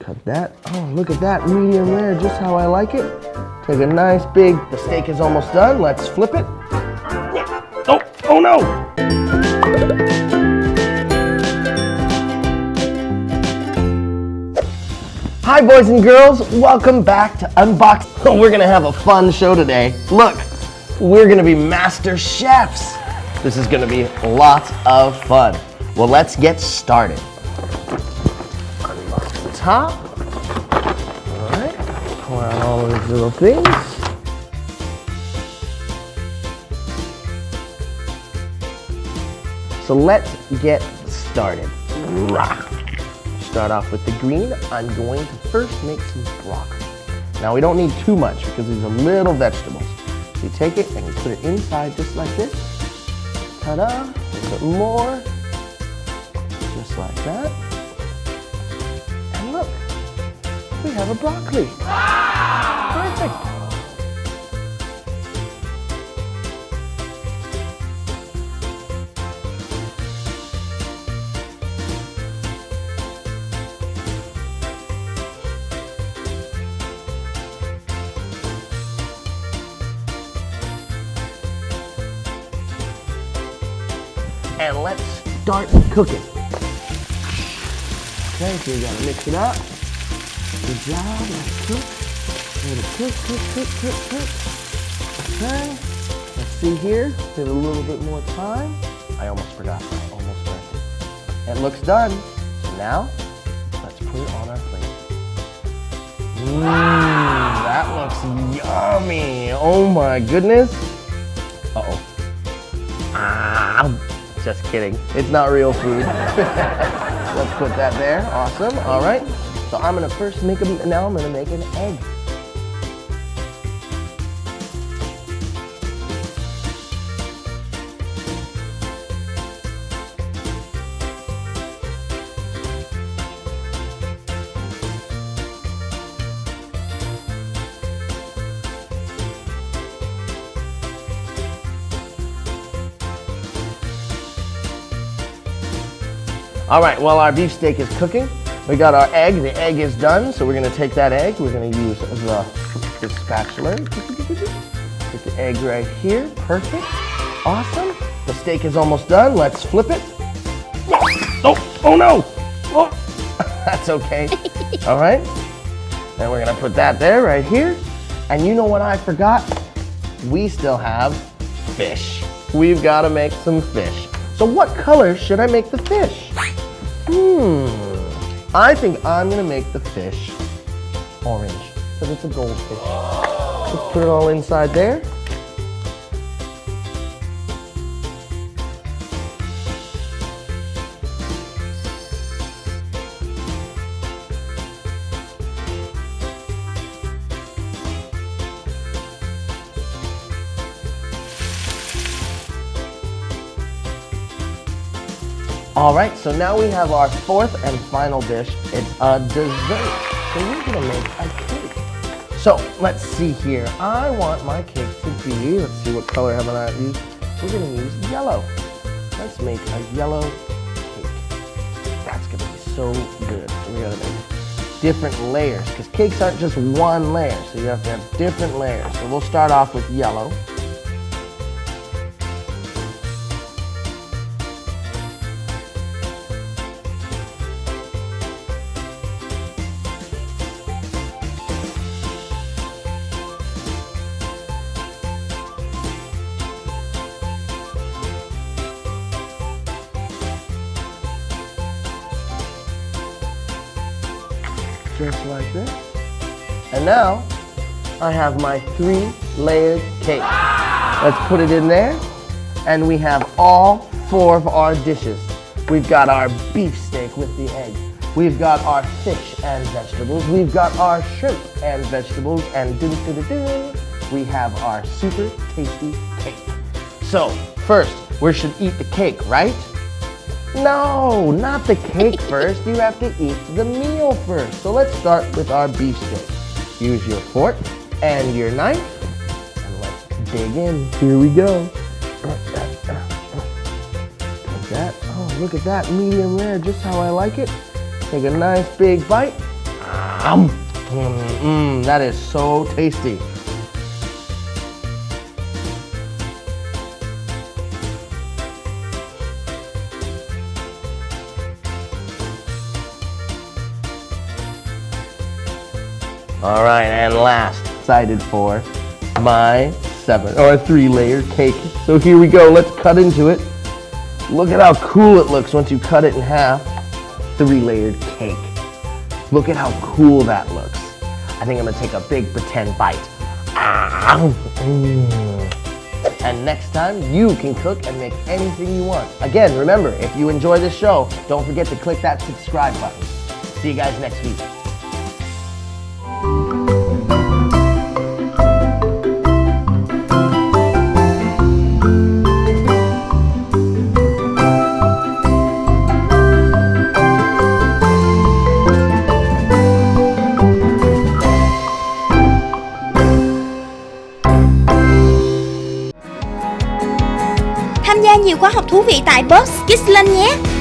Cut that. Oh, look at that, medium rare, just how I like it. Take a nice big, the steak is almost done. Let's flip it. Oh no! Hi boys and girls, welcome back to Unbox. We're gonna have a fun show today. Look, we're gonna be master chefs. This is gonna be lots of fun. Well, let's get started. Unbox the top. All right, pour out all of these little things. So let's get started. Start off with the green. I'm going to first make some broccoli. Now we don't need too much because these are little vegetables. So you take it and you put it inside just like this. Ta-da, a little bit more. Just like that. And look, we have a broccoli. Perfect. And let's start cooking. Okay, so we gotta mix it up. Good job, let's cook. Let it cook. Okay, let's see here. Give it a little bit more time. I almost forgot, I almost burnt it. It looks done. So now, let's put it on our plate. That looks yummy. Oh my goodness. Uh-oh. Just kidding. It's not real food. Let's put that there. Awesome. All right. So I'm gonna first make an egg. All right, well, our beef steak is cooking. We got our egg. The egg is done, so we're gonna take that egg. We're gonna use the spatula. Put the egg right here. Perfect. Awesome. The steak is almost done. Let's flip it. Oh no! Oh, that's okay. All right. Then we're gonna put that there, right here. And you know what I forgot? We still have fish. We've got to make some fish. So what color should I make the fish? I think I'm gonna make the fish orange, because it's a goldfish. Let's put it all inside there. All right, so now we have our fourth and final dish. It's a dessert. So we're gonna make a cake. So let's see here. I want my cake to be, let's see what color haven't I used? We're gonna use yellow. Let's make a yellow cake. That's gonna be so good. So we gotta make different layers, because cakes aren't just one layer, so you have to have different layers. So we'll start off with yellow. Just like this. And now I have my 3-layered cake. Let's put it in there. And we have all 4 of our dishes. We've got our beef steak with the egg. We've got our fish and vegetables. We've got our shrimp and vegetables. And we have our super tasty cake. So first, we should eat the cake, right? No, not the cake first. You have to eat the meal first. So let's start with our beef steak. Use your fork and your knife, and let's dig in. Here we go. Cut that. Oh, look at that, medium rare, just how I like it. Take a nice big bite. That is so tasty. All right, and last, decided for my 3-layer cake. So here we go, let's cut into it. Look at how cool it looks once you cut it in half. 3-layered cake. Look at how cool that looks. I think I'm gonna take a big pretend bite. And next time, you can cook and make anything you want. Again, remember, if you enjoy this show, don't forget to click that subscribe button. See you guys next week. Tham gia nhiều khóa học thú vị tại Bếp Siêu lên nhé!